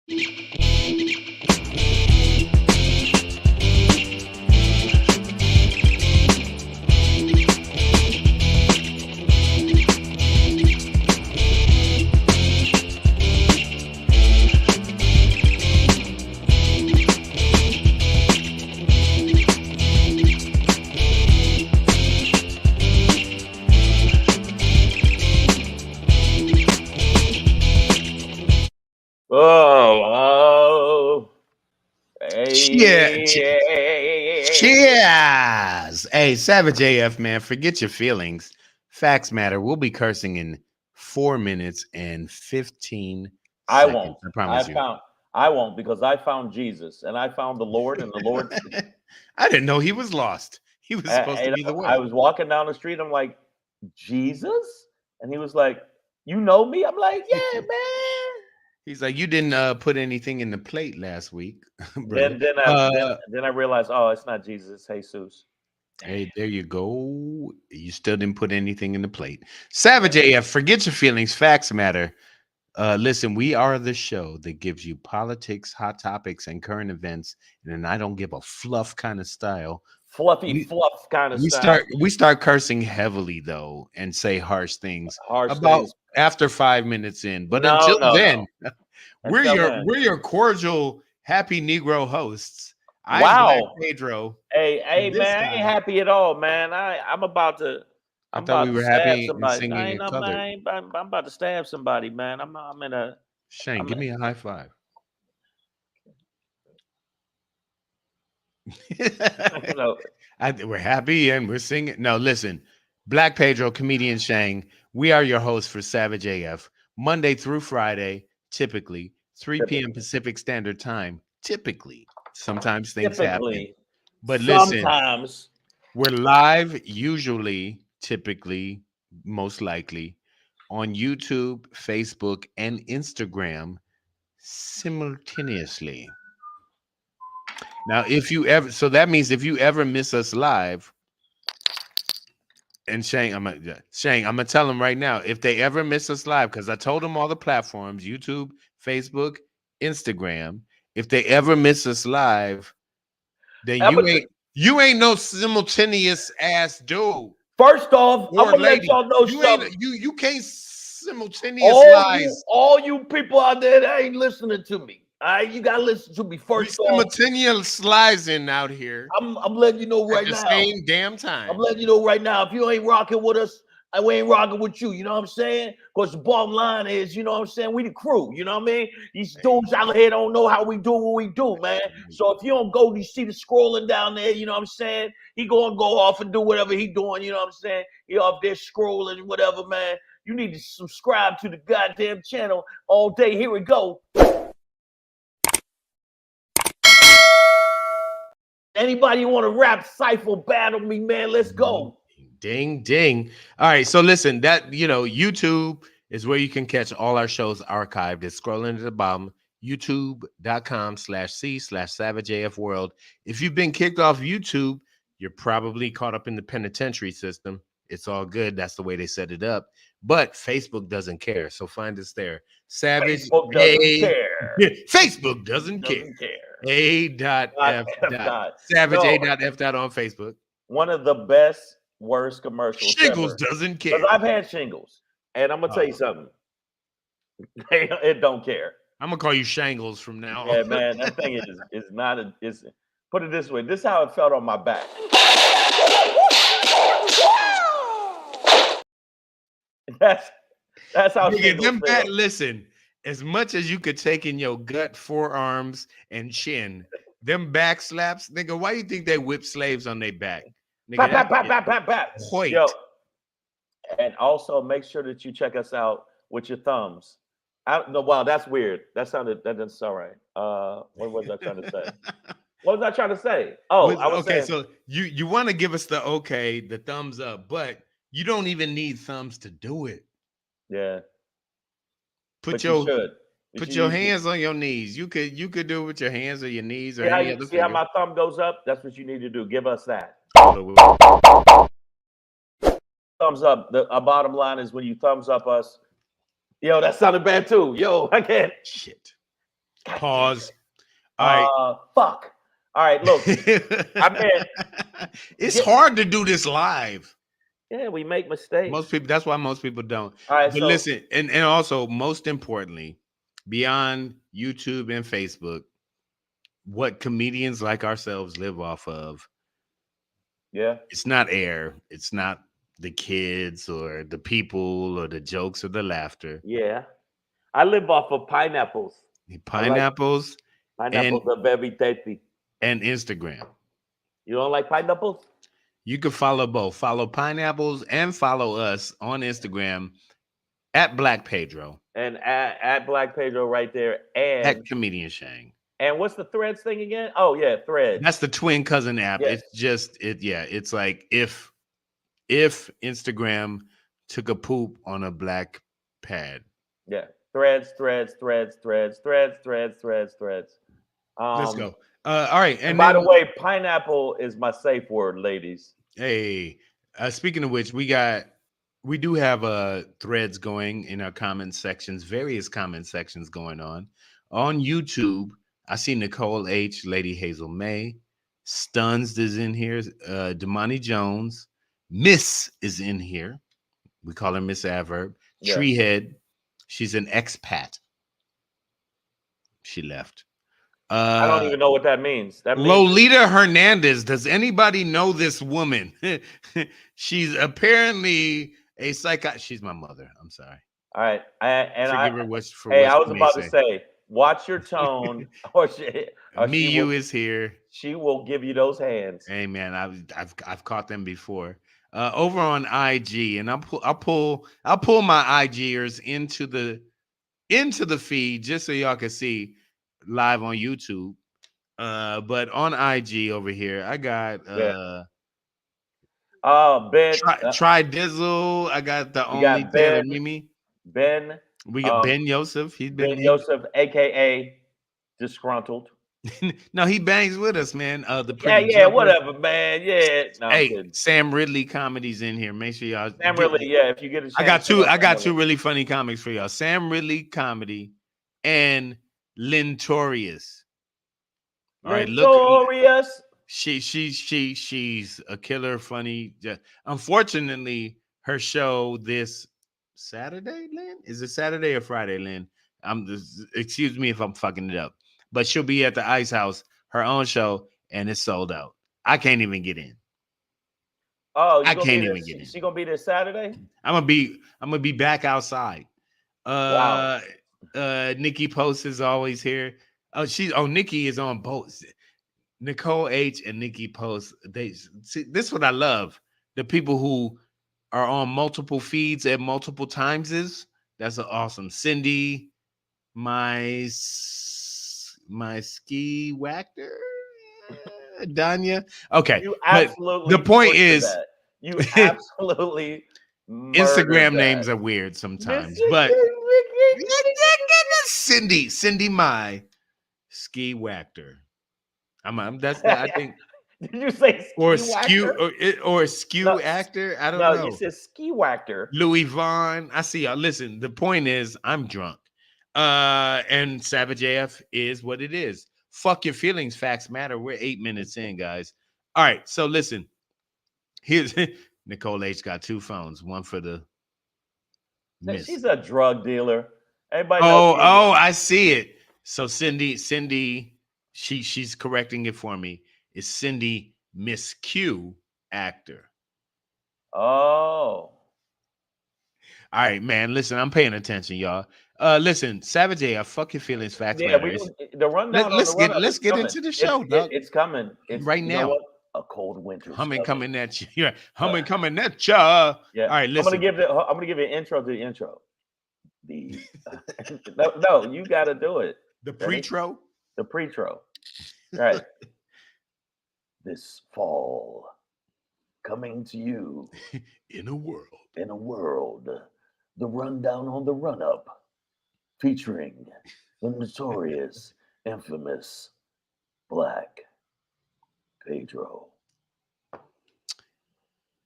Oh, Cheers. Hey, Savage AF, man, forget your feelings. Facts matter. We'll be cursing in 4 minutes and 15 I seconds. won't. I promise you. I won't, because I found Jesus and I found the Lord, and the Lord. I didn't know he was lost. He was supposed to be the way. I was walking down the street. I'm like, Jesus? And he was like, you know me? I'm like, yeah, man. He's like, you didn't put anything in the plate last week, brother. Then I realized, oh, it's not Jesus, it's Jesus. Hey, there you go. You still didn't put anything in the plate. Savage AF, forget your feelings. Facts matter. Listen, we are the show that gives you politics, hot topics, and current events. And I don't give a fluff kind of style. Fluff kind of style. We start cursing heavily though, and say harsh things Things. After 5 minutes in. But until then, we're your cordial, happy Negro hosts. I'm Pedro. Hey, man, I ain't happy at all, man. I'm about to. I thought we were happy and singing in color. I'm about to stab somebody, man. I'm in a. Shane, give me a high five. We're happy and we're singing. No, listen, Black Pedro, comedian Shang. We are your hosts for Savage AF, Monday through Friday, typically 3 p.m. Pacific Standard Time. Typically, sometimes things happen, but listen, sometimes we're live. Usually, typically, most likely, on YouTube, Facebook, and Instagram simultaneously. Now, so that means if you ever miss us live, and Shane, I'm gonna tell them right now, if they ever miss us live, because I told them all the platforms, YouTube, Facebook, Instagram, if they ever miss us live, then you ain't no simultaneous ass dude. First off, I'm gonna let y'all know something. You can't simultaneous all you people out there that ain't listening to me. All right, you gotta listen to me first. Simultaneous slicing out here. I'm letting you know right now. At the same damn time. I'm letting you know right now. If you ain't rocking with us, we ain't rocking with you. You know what I'm saying? Because the bottom line is, you know what I'm saying, we the crew. You know what I mean? These dudes out here don't know how we do what we do, man. So if you don't go, you see the scrolling down there. You know what I'm saying? He gonna go off and do whatever he doing. You know what I'm saying? He off there scrolling and whatever, man. You need to subscribe to the goddamn channel all day. Here we go. Anybody want to rap, cypher, battle me, man? Let's go. Ding, ding. All right, so listen, that, YouTube is where you can catch all our shows archived. It's scrolling to the bottom, youtube.com/c/SavageAFWorld. If you've been kicked off YouTube, you're probably caught up in the penitentiary system. It's all good. That's the way they set it up. But Facebook doesn't care, so find us there. Facebook doesn't care. Facebook doesn't care. A.F. Savage A.F. on Facebook. One of the best, worst commercials. Shingles doesn't care. Because I've had shingles, and I'm gonna tell you something. It don't care. I'm gonna call you Shangles from now on. Yeah, man, that thing is not a. It's, put it this way. This is how it felt on my back. That's how. Listen. As much as you could take in your gut, forearms, and chin, them back slaps, nigga, why you think they whip slaves on their back? Nigga, Yo. And also make sure that you check us out with your thumbs. Wow, that's weird. That's all right. What was I trying to say? What was I trying to say? Oh, I was saying, so you want to give us the thumbs up, but you don't even need thumbs to do it. Yeah. Put your hands on your knees. You could do it with your hands or your knees or any other. See how my thumb goes up? That's what you need to do. Give us that. Thumbs up. Our bottom line is when you thumbs up us. Yo, that sounded bad too. Yo, I can't. Shit. God damn Pause. it. All right. Fuck. All right, look. I meant It's get. hard to do this live. Yeah, we make mistakes. Most people, that's why most people don't. All right, But so listen, and also most importantly, beyond YouTube and Facebook, what comedians like ourselves live off of, yeah, it's not air, it's not the kids or the people or the jokes or the laughter. yeah. I live off of pineapples. The I like pineapples and pineapples are very tasty. Instagram. You don't like pineapples? You can follow both. Follow pineapples and follow us on Instagram at Black Pedro, And at Black Pedro right there. at Comedian Shang. And what's the Threads thing again? Oh yeah, Threads. That's the twin cousin app. Yes. It's just it's like if Instagram took a poop on a black pad. Yeah. Threads. Let's go. All right. And And by the then way, pineapple is my safe word, ladies. hey, speaking of which, we do have threads going in our comment sections, various comment sections going on YouTube. I see Nicole H, Lady Hazel May, Stuns is in here, Damani Jones, Miss is in here. We call her Miss Adverb. Yeah. Treehead, she's an expat. She left. I don't even know what that means. That means Lolita Hernandez. Does anybody know this woman? She's apparently a She's my mother. I'm sorry. all right. Forgive her I was about to say, watch your tone, or Miyu is here. She will give you those hands. Hey man, I've caught them before. Over on IG, and I'll pull my IGers into the feed just so y'all can see live on YouTube. But on IG over here, I got Ben Try Dizzle. I got the only Taylor Mimi. Ben. We got Ben Yosef. Yosef, aka Disgruntled. No, he bangs with us, man. Whatever, man. Yeah. No, hey, Sam Ridley comedies in here. Make sure y'all. Sam Ridley, yeah. If you get a chance, I got two really funny comics for y'all. Sam Ridley comedy and Lintorious. All right, Lintorious. She's a killer, funny. Unfortunately, her show this Saturday, Lynn? Is it Saturday or Friday, Lynn? Excuse me if I'm fucking it up. But she'll be at the Ice House, her own show, and it's sold out. I can't even get in. Oh, I can't even get in. She gonna be there Saturday? I'm gonna be back outside. Wow. Nikki Post is always here. Nikki is on both. Nicole H and Nikki Post. They see this is what I love. The people who are on multiple feeds at multiple times that's awesome. Cindy, my ski whacker, Danya. Okay, you absolutely. The point is, that. You absolutely. Instagram names are weird sometimes, but Cindy, my ski whacker. I think. Did you say skew actor? I don't know. No, you said ski whacker. Louis Vaughn. I see y'all. Listen, the point is, I'm drunk. And Savage AF is what it is. Fuck your feelings. Facts matter. We're 8 minutes in, guys. All right. So listen. Here's Nicole H got two phones. One for the miss. She's a drug dealer. Everybody knows. I see it. So Cindy, she's correcting it for me. Is Cindy Miss Q actor? Oh. All right, man. Listen, I'm paying attention, y'all. Listen, Savage AF, fuck your feelings, facts matter. The rundown. Let's get into the show, dog. It's coming. It's right now. A cold winter. Humming coming at you. Yeah, humming coming at you. Yeah. All right, listen. I'm gonna give you an intro to the intro. No, you got to do it. The pre-tro. The pre-tro. Right. This fall, coming to you in a world, the rundown on the run-up, featuring the notorious, infamous Black Pedro.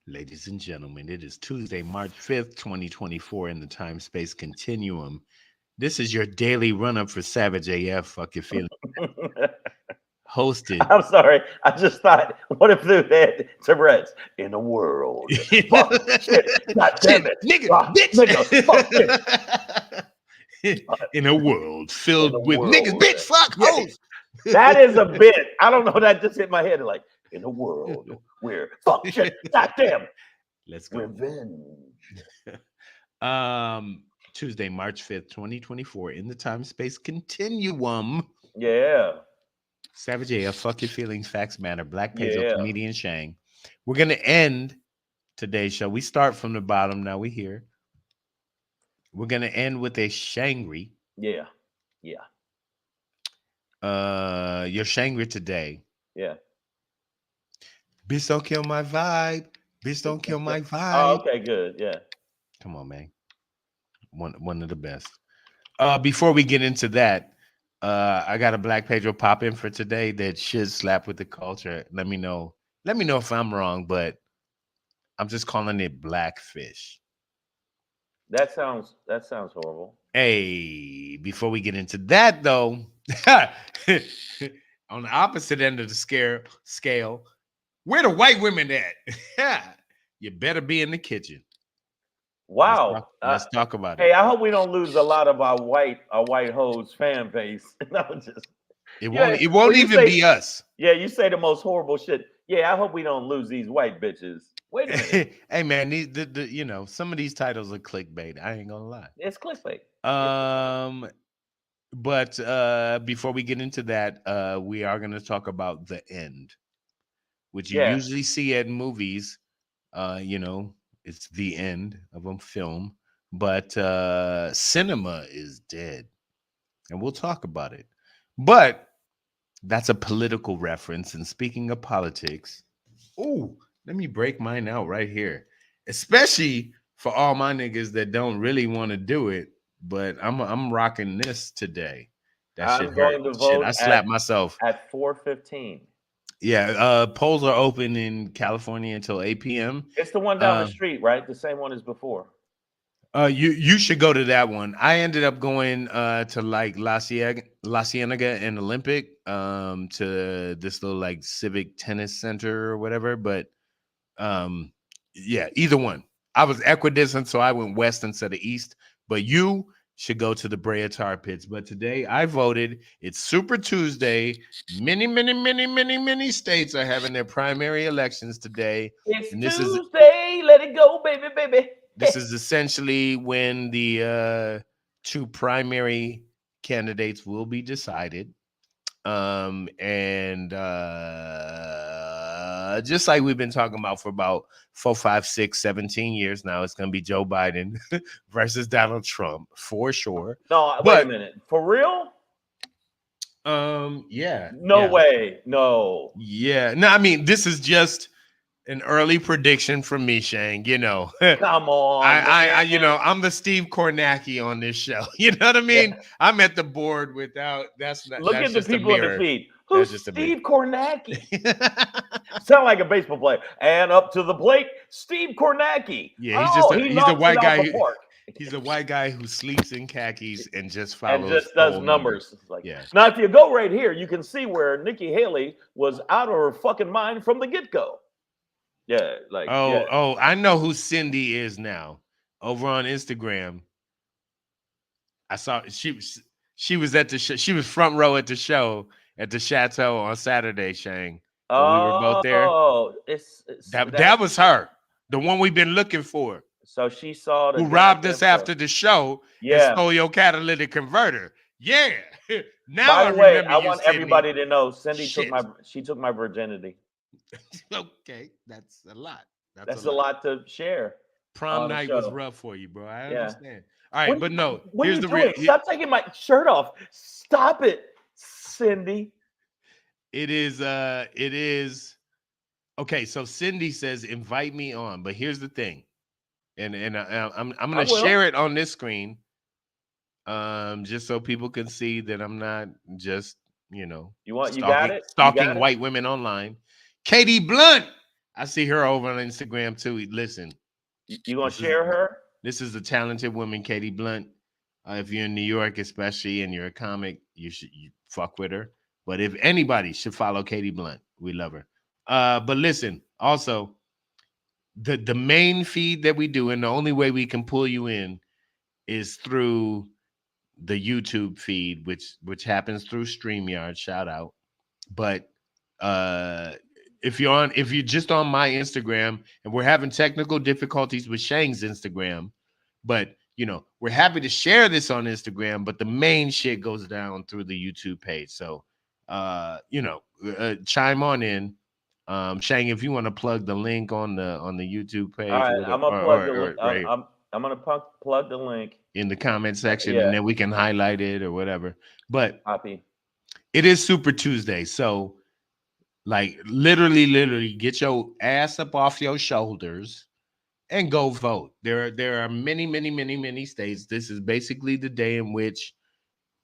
Ladies and gentlemen, it is Tuesday, March 5th, 2024 in the time-space continuum. This is your daily run-up for Savage AF. Fuck your feeling. Hosted. I'm sorry. I just thought, what if they had Tourette's in the world? Fuck shit. God damn Shit, it. nigga, Nigga, fuck shit. bitch. In a world In the filled with niggas, world. bitch, fuck, Yeah, hoes. that is a bit. I don't know. That just hit my head. Like, in a world where fuck shit. God damn. Let's go. Revenge. Tuesday, March 5th, 2024, in the time-space continuum. Yeah. Savage AF, fuck your feelings, facts matter. Black Pedro, Yeah. comedian Shang. We're gonna end today's show. We start from the bottom. Now we here. We're gonna end with a Shangry. Yeah. Yeah. Your Shangry today. Yeah. Bitch, don't kill my vibe. Bitch, don't kill my Oh, vibe. okay, good. Yeah. Come on, man. One of the best. Before we get into that, I got a Black Pedro pop in for today that should slap with the culture. Let me know. Let me know if I'm wrong, but I'm just calling it Blackfish. That sounds horrible. Hey, before we get into that though, on the opposite end of the scale, where the white women at? You better be in the kitchen. Wow. Let's talk about Hey, it. I hope we don't lose a lot of our white hoes fan base. No, just It yeah. won't. It won't When you even say, be us. yeah, you say the most horrible shit. Yeah, I hope we don't lose these white bitches. Wait a minute. Hey man, you know, some of these titles are clickbait. I ain't gonna lie. It's clickbait. But before we get into that, we are gonna talk about The End, which you Yeah. usually see at movies. You know, it's the end of a film, but cinema is dead, and we'll talk about it. But that's a political reference. And speaking of politics, oh, let me break mine out right here, especially for all my niggas that don't really want to do it. But I'm rocking this today. That shit I'm hurt. going to Shit, vote I slapped myself. at 4:15. Yeah, polls are open in California until 8 p.m. It's the one down the street, right? The same one as before. You should go to that one. I ended up going to like La Cienega and Olympic to this little like civic tennis center or whatever. But yeah, either one. I was equidistant, so I went west instead of east. But you should go to the Brea Tar Pits. But today I voted. It's Super Tuesday. Many states are having their primary elections today. It's And Tuesday. Let it go, baby, baby. this is essentially when the two primary candidates will be decided. And just like we've been talking about for about 4, 5, 6, 17 years now, it's going to be Joe Biden versus Donald Trump for sure. No, wait a minute. For real? Yeah. No way. No. Yeah. No, I mean, this is just an early prediction from me, Shang. You know, Come on. I you know, I'm the Steve Kornacki on this show. You know what I mean? Yeah. I'm at the board without. Look at the people in the feed. Who's Steve Kornacki? Sound like a baseball player. And up to the plate, Steve Kornacki. Yeah, he's a white guy. He's a white guy who sleeps in khakis and just follows and just does numbers. Like, yeah. Now, if you go right here, you can see where Nikki Haley was out of her fucking mind from the get-go. Yeah, like I know who Cindy is now. Over on Instagram, I saw she was at the show. She was front row at the show at the Chateau on Saturday, Shang. We were both there. Oh, that was her, the one we've been looking for. So she saw who robbed us after the show and stole your catalytic converter. Yeah. Now by the way, I want everybody to know Cindy took my virginity. Okay, that's a lot. That's a lot to share. Prom night was rough for you, bro. I understand. All right, but no. Here's the real. Stop taking my shirt off. Stop it, Cindy. It is. Okay, so Cindy says invite me on, but here's the thing. And I'm gonna share it on this screen, just so people can see that I'm not just stalking white women online. Katie Blunt, I see her over on Instagram too. Listen, you gonna share her? This is a talented woman, Katie Blunt. If you're in New York, especially, and you're a comic, you fuck with her. But if anybody should follow Katie Blunt, we love her. But listen, also the main feed that we do, and the only way we can pull you in is through the YouTube feed, which happens through StreamYard. Shout out. But uh if you're just on my Instagram, and we're having technical difficulties with Shang's Instagram, but we're happy to share this on Instagram, but the main shit goes down through the YouTube page. So chime on in. Shang, if you want to plug the link on the YouTube All page, or right, whatever, I'm gonna plug the link. or right I'm gonna plug the link. in the comment section, and Yeah, then we can highlight it or whatever. But copy. it is Super Tuesday, so like literally get your ass up off your shoulders and go vote. There are many states. This is basically the day in which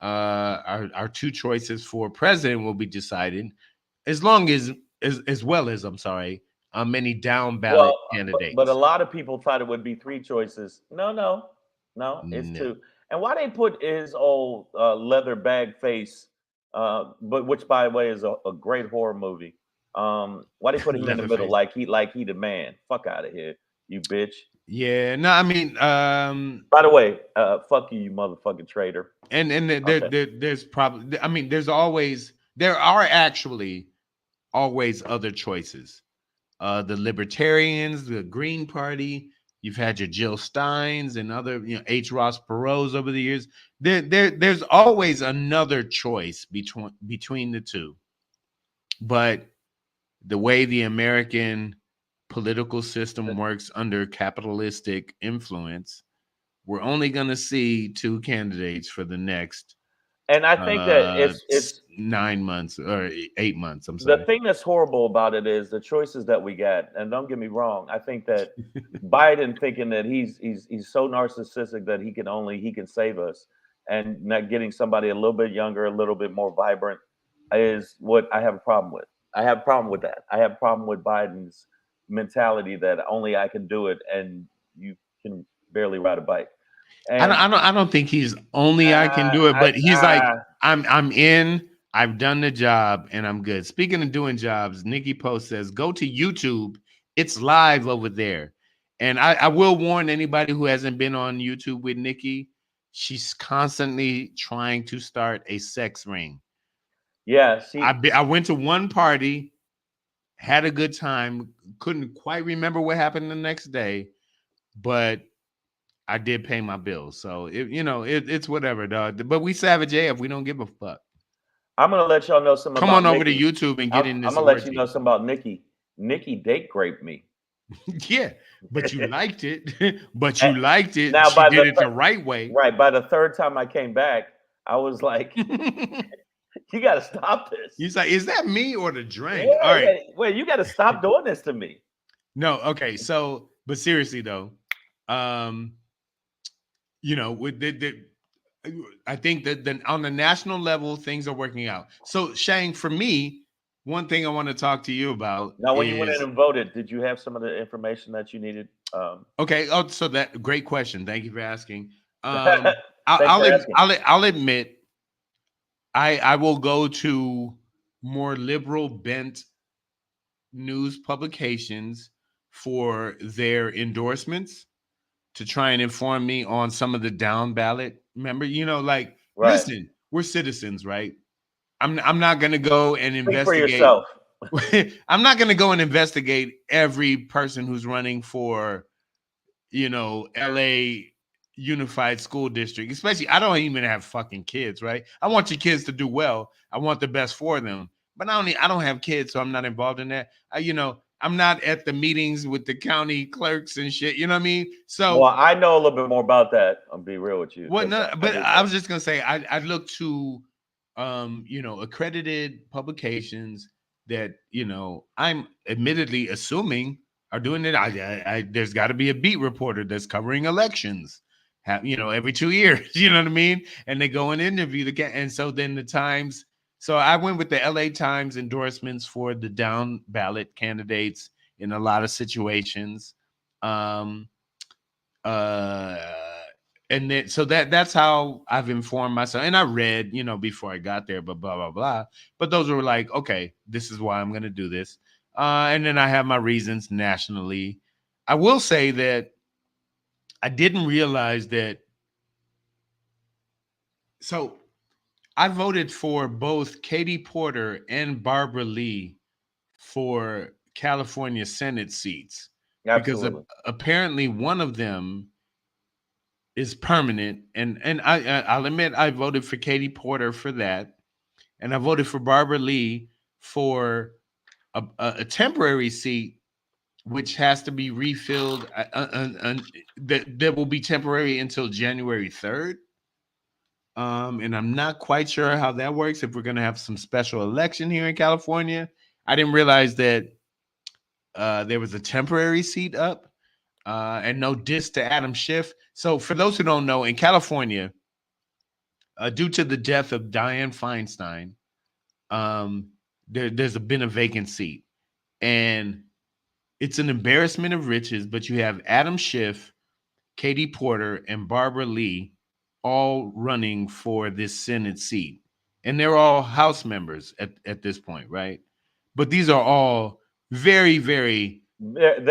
our two choices for president will be decided, as long as well as, I'm sorry, many down ballot Well, but a candidates. lot of people thought it would be three choices. No, no, no, it's No. two. And why they put his old leather bag face, but which by the way is a great horror movie. Why they put him in the middle Leatherface. like he the man? Fuck out of here, you bitch. Yeah, no, I mean, By the way, fuck you, you motherfucking traitor. and Okay. there's probably, I mean, there are actually always other choices. The Libertarians, the Green Party. You've had your Jill Steins and other, H. Ross Perot's over the years. There's always another choice between the two. But the way the American political system works under capitalistic influence, we're only going to see two candidates for the next And I think that it's 9 months or 8 months. I'm the sorry. thing that's horrible about it is the choices that we got. And don't get me wrong, I think that Biden thinking that he's so narcissistic that he can save us, and not getting somebody a little bit younger, a little bit more vibrant, is what I have a problem with. I have a problem with that. I have a problem with Biden's mentality that only I can do it and you can barely ride a bike. And I don't think he's only I can do it, I, but he's like, I I'm in. I've done the job and I'm good. Speaking of doing jobs, Nikki Post says go to YouTube. It's live over there. And I will warn anybody who hasn't been on YouTube with Nikki. She's constantly trying to start a sex ring. yeah, see, I went to one party, had a good time, couldn't quite remember what happened the next day, but I did pay my bills. So it's whatever, dog. But we Savage AF, we don't give a fuck. I'm gonna let y'all know something Come about on over to Nikki. YouTube and get in I'm this gonna let you know orgy. something about Nikki. Nikki date raped me. Yeah, but you liked it. But And you liked it. now She by did the it the right way. right by the third time I came back, I was like, "You got to stop this." He's like, is that me or the drink? All Yeah, right. yeah. Wait, you got to stop doing this to me. No, okay. So, but seriously though, um, with I think that then on the national level, things are working out. So, Shang, for me, one thing I want to talk to you about Now, when you went in is and voted, did you have some of the information that you needed? okay. Oh, so that great question. Thank you for asking. Thanks for asking. I'll admit I will go to more liberal bent news publications for their endorsements to try and inform me on some of the down ballot. Remember, like, Right. listen, we're citizens, right? I'm not gonna go and Speak for investigate. yourself. I'm not gonna go and investigate every person who's running for LA Unified School District. Especially, I don't even have fucking kids, right? I want your kids to do well. I want the best for them. But I don't have kids, so I'm not involved in that. I'm not at the meetings with the county clerks and shit. You know what I mean? Well, So I know a little bit more about that. I'll be real with you what? because No, I but did I that. was just gonna say I look to accredited publications that I'm admittedly assuming are doing it. There's got to be a beat reporter that's covering elections, every 2 years. You know what I mean? And they go and interview the guy. And so then the Times. So I went with the LA Times endorsements for the down ballot candidates in a lot of situations. Um, uh, and then so that's how I've informed myself. And I read, before I got there, but blah blah blah. But those were like, okay, this is why I'm gonna do this. And then I have my reasons nationally. I will say that I didn't realize that. So I voted for both Katie Porter and Barbara Lee for California Senate seats because Absolutely. apparently one of them is permanent, and I'll admit I voted for Katie Porter for that, and I voted for Barbara Lee for a temporary seat, which has to be refilled. That will be temporary until January 3rd. And I'm not quite sure how that works. If we're going to have some special election here in California, I didn't realize that there was a temporary seat up. And no diss to Adam Schiff. So for those who don't know, in California, due to the death of Dianne Feinstein, there's been a vacant seat, and it's an embarrassment of riches. But you have Adam Schiff, Katie Porter, and Barbara Lee all running for this Senate seat, and they're all House members at this point, right? But these are all very, very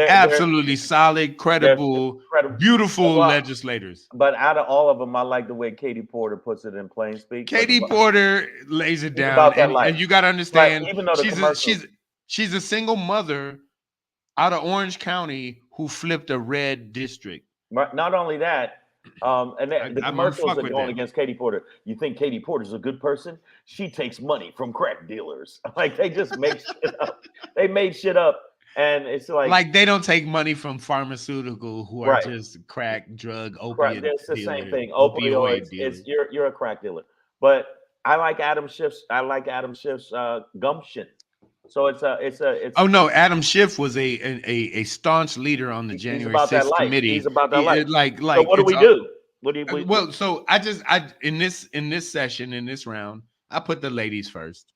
absolutely solid, credible, incredible. beautiful Well, legislators. but out of all of them, I like the way Katie Porter puts it in plain speak. Katie Porter lays it down, about that and life. you got to understand, even though the she's a single mother out of Orange County who flipped a red district. Not only that, and the commercials are going that. against Katie Porter. You think Katie Porter's a good person? She takes money from crack dealers. Like they just make shit up. They made shit up. And it's like they don't take money from pharmaceutical who are just crack, drug, opiate dealers. It's the same thing. Opioids. It's you're a crack dealer. But I like Adam Schiff's gumption. So it's Oh no, Adam Schiff was a staunch leader on the January 6th committee. He's about that life. Like so what do we do? What do you well, so I in this session, in this round, I put the ladies first.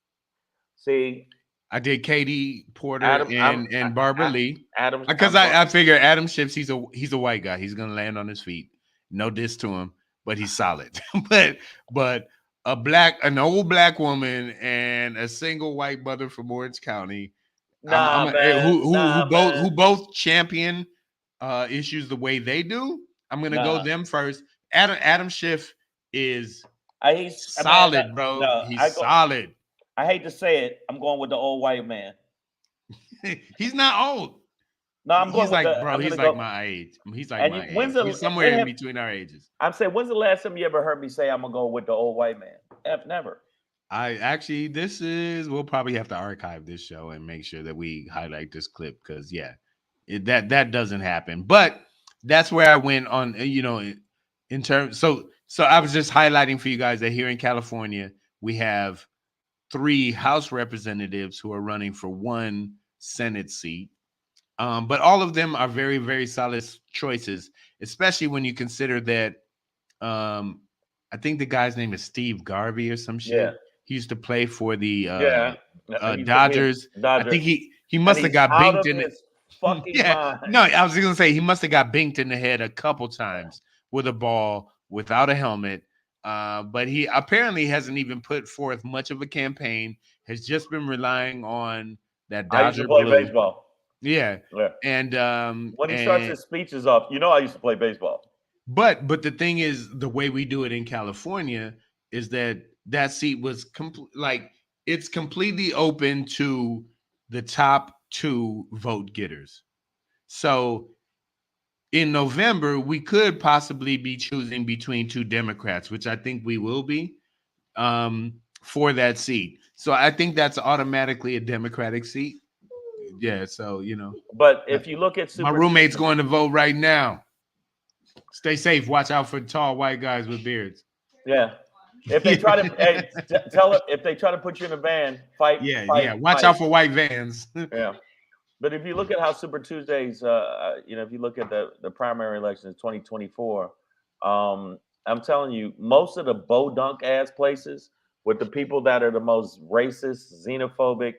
See, I did Katie Porter and Barbara Lee. Adam, because I figure Adam Schiff, he's a white guy. He's gonna land on his feet. No diss to him, but he's solid. but an old black woman and a single white mother from Orange County, who both champion issues the way they do. I'm gonna go them first. Adam Schiff is solid, bro. He's solid. I hate to say it. I'm going with the old white man. He's not old. No, I'm going. He's like my age. He's like my age. He's somewhere in between our ages. I'm saying, when's the last time you ever heard me say I'm gonna go with the old white man? Never. We'll probably have to archive this show and make sure that we highlight this clip because that doesn't happen. But that's where I went on. In terms. So I was just highlighting for you guys that here in California we have 3 House representatives who are running for 1 Senate seat. But all of them are very, very solid choices, especially when you consider that I think the guy's name is Steve Garvey or some shit. Yeah. He used to play for the Dodgers. I think he must have got binked in the fucking mind. No, I was going to say he must have got binked in the head a couple times with a ball without a helmet. But he apparently hasn't even put forth much of a campaign. Has just been relying on that Dodger I used to play baseball. Yeah. And when he starts his speeches off, I used to play baseball. But the thing is, the way we do it in California is that seat was it's completely open to the top 2 vote getters. So in November, we could possibly be choosing between 2 Democrats, which I think we will be for that seat. So I think that's automatically a Democratic seat. Yeah, so But if you look at my roommate's going to vote right now. Stay safe. Watch out for tall white guys with beards. Yeah. If they try to tell it, if they try to put you in a van, fight. Yeah. Watch out for white vans. Yeah. But if you look at how Super Tuesdays, if you look at the primary elections 2024, I'm telling you, most of the bodunk ass places with the people that are the most racist, xenophobic,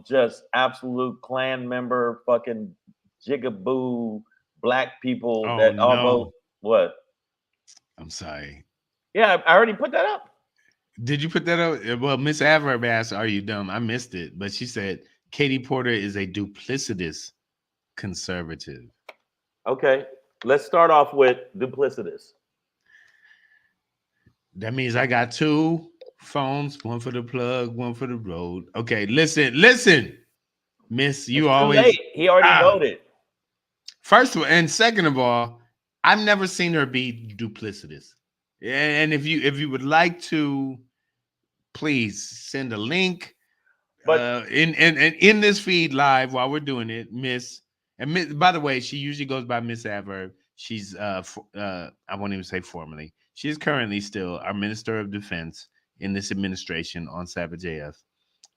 just absolute Klan member, fucking jigaboo black people all vote. What? I'm sorry. Yeah, I already put that up. Did you put that up? Well, Miss Adverb asked, "Are you dumb?" I missed it, but she said Katie Porter is a duplicitous conservative. Okay, let's start off with duplicitous. That means I got two phones, one for the plug, one for the road. Okay, listen, Miss. It's You too late. always He already voted. first of all, and second of all, I've never seen her be duplicitous. And if you would like to, please send a link But in this feed live while we're doing it, Miss. And Miss, by the way, she usually goes by Miss Adverb. She's I won't even say formally. She is currently still our Minister of Defense in this administration on Savage AF.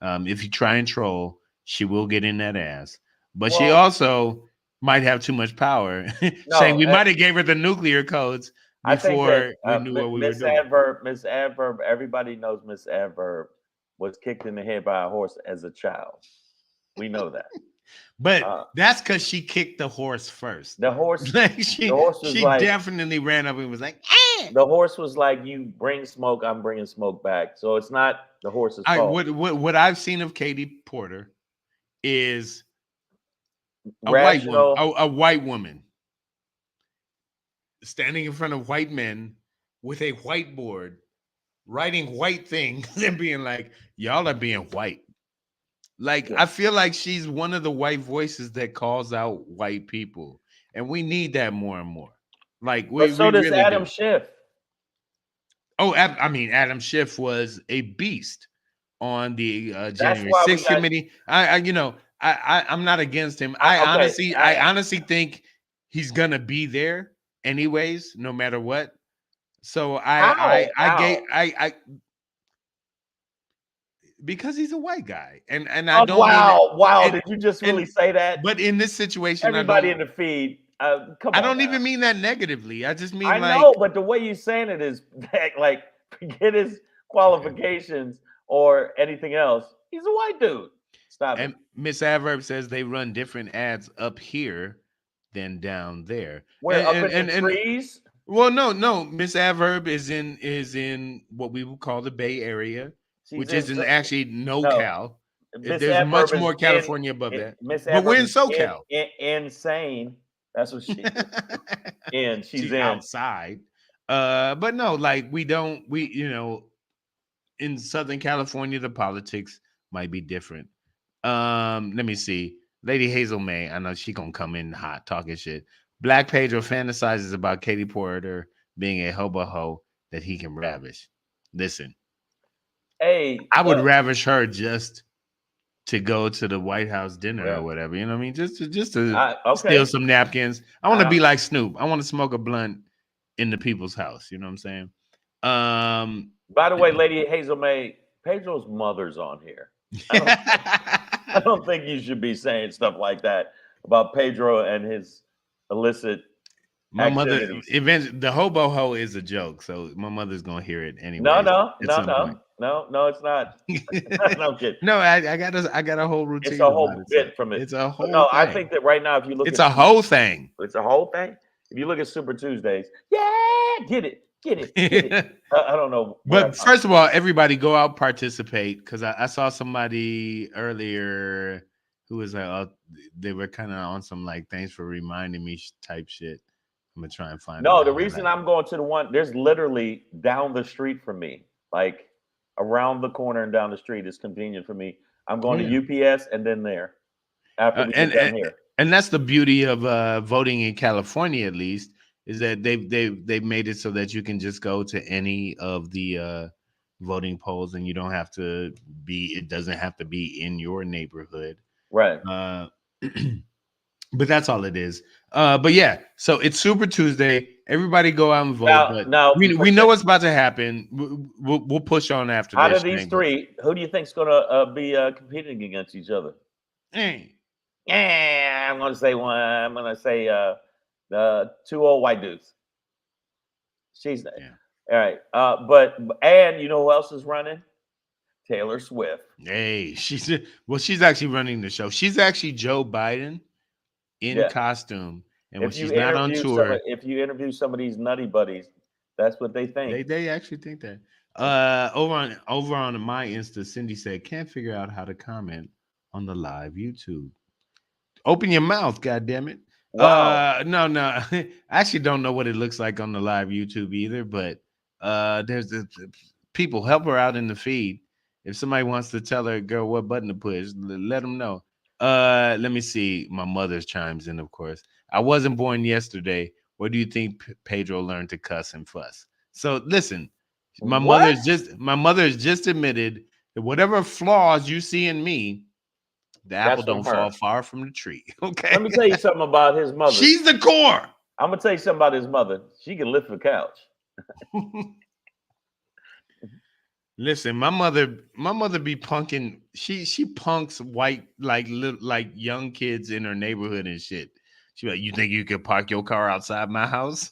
If you try and troll, she will get in that ass. But she well, also might have too much power, saying no. we might have gave her the nuclear codes I think that before we knew what we were Miss doing. Miss Adverb, everybody knows Miss Adverb was kicked in the head by a horse as a child. We know that. But that's because she kicked the horse first. The horse, Like the horse was she like, definitely ran up and was like, eh. the horse was like, you bring smoke, I'm bringing smoke back. So it's not the horse's fault. What I've seen of Katie Porter is Rational. a white woman standing in front of white men with a whiteboard, writing white things and being like, y'all are being white. Like, Yeah. I feel like she's one of the white voices that calls out white people, and we need that more and more. Like, But so we does really Adam do. Schiff. Oh, I mean, Adam Schiff was a beast on the January why we 6th got- committee. I'm not against him. Okay, I honestly think he's gonna be there anyways, no matter what. So How? because he's a white guy, and I don't mean Wow! and- Did you just really say that? But in this situation, Everybody in the feed, come on. I don't now. even mean that negatively. I just mean I like, know, but the way you're saying it is like forget his qualifications or anything else. He's a white dude. Stop and it. Miss Adverb says they run different ads up here than down there. We're up in the And trees. well, no. Miss Adverb is in what we would call the Bay Area, which isn't actually NoCal. Miss There's Adverb much is more California above that. Miss But we're Adverb in is SoCal. insane. That's what she in. She's in. outside. But no, like we in Southern California, the politics might be different. Let me see. Lady Hazel May, I know she gonna come in hot talking shit. Black Pedro fantasizes about Katie Porter being a hobo hoe that he can ravish. Listen, Hey, I would ravish her just to go to the White House dinner or whatever. You know what I mean? Just to steal some napkins. I want to be like Snoop. I want to smoke a blunt in the people's house. You know what I'm saying? By the way, Lady Hazel May, Pedro's mother's on here. I don't think you should be saying stuff like that about Pedro and his illicit my activities. mother, the hobo ho is a joke, so my mother's gonna hear it anyway. No, it's not. No kid. No, I got a whole routine. It's a whole bit from it. It's a whole. No, thing. I think that right now, if you look, it's a whole thing. It's a whole thing. If you look at Super Tuesdays, get it. I don't know. But first of all, everybody go out, participate, because I saw somebody earlier who was like, they were kind of on some like thanks for reminding me type shit. I'm gonna try and find. No, the reason I'm going to the one, there's literally down the street from me, like around the corner and down the street is convenient for me. I'm going to UPS and then there after we get down here. And that's the beauty of voting in California, at least, is that they've made it so that you can just go to any of the voting polls and you don't have to be. It doesn't have to be in your neighborhood, right? But that's all it is. But yeah, so it's Super Tuesday. Everybody go out and vote. Now we know what's about to happen. We'll push on after. Out of these three, who do you think's going to be competing against each other? Yeah, I'm going to say one. I'm going to say the two old white dudes. She's all right. And you know who else is running? Taylor Swift. Hey, she's actually running the show. She's actually Joe Biden in costume. And when she's not on tour, if you interview some of these nutty buddies, That's what they think. They actually think that. Over on my Insta, Cindy said, can't figure out how to comment on the live YouTube. Open your mouth, goddamn it. Wow. No, no. I actually don't know what it looks like on the live YouTube either, but there's people help her out in the feed. If somebody wants to tell her girl what button to push, let them know. Let me see. My mother's chimes in, of course. I wasn't born yesterday. Where do you think Pedro learned to cuss and fuss? So listen, What? my mother has just admitted that whatever flaws you see in me, the apple That's from don't fall her. far from the tree. Let Okay. me tell you something about his mother. She's the core. I'm gonna tell you something about his mother. She can lift the couch. Listen, my mother be punking. She punks white like young kids in her neighborhood and shit. She like, you think you could park your car outside my house?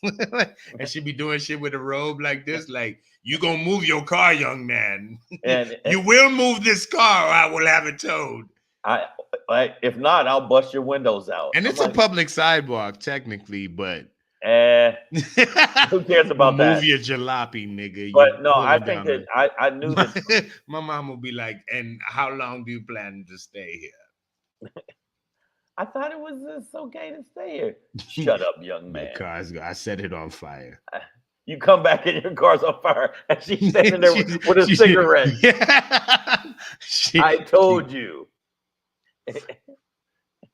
And she be doing shit with a robe like this, like you gonna move your car, young man. And You will move this car, or I will have it towed. I if not, I'll bust your windows out. And I'm it's a like, public sidewalk technically, but who cares about move that? your jalopy, nigga. You But no, I pulling think down that the. I knew that. My mom will be like, and how long do you plan to stay I thought it was just okay to stay here. here? Shut up, young Your man. car's, I set it on fire. You come back and your car's on fire, and she's standing there She- with a cigarette. Yeah. I told you.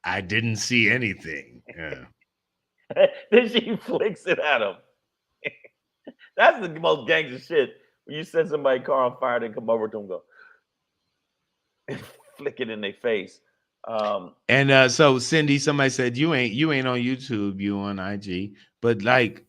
I didn't see anything. Yeah. Then she flicks it at him. That's the most gangster shit. When you set somebody's car on fire, then come over to them, and go flick it in their face. And so Cindy, somebody said you ain't on YouTube, you on IG, but like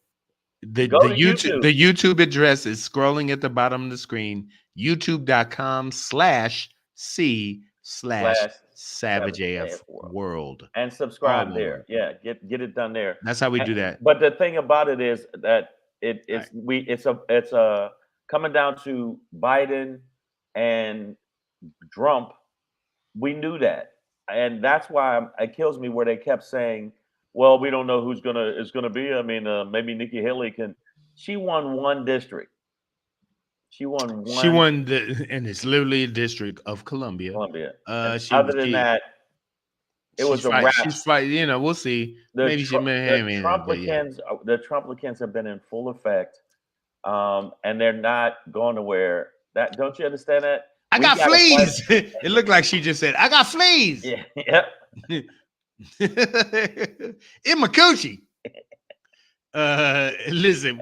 the Go to YouTube YouTube. the YouTube address is scrolling at the bottom of the screen, youtube.com/c/savage Savage AF AF World. world. And All subscribe one there. word. Yeah, get it done there. That's how we do that. But the thing about it is that it's coming down to Biden and Trump. We knew that, and that's why it kills me where they kept saying, "Well, we don't know who's it's gonna be." I mean, maybe Nikki Haley can. She won one district. She won She one won and it's literally a district of Columbia. Columbia. And other than that, it was a wrap. She's fighting. You know, we'll see. Maybe she may have anything, but yeah. The Trumplicans have been in full effect, and they're not going nowhere. That don't you understand that? I We got gotta fight- fleas. It looked like she just said, "I got fleas." Yeah, yep. In my coochie. Listen,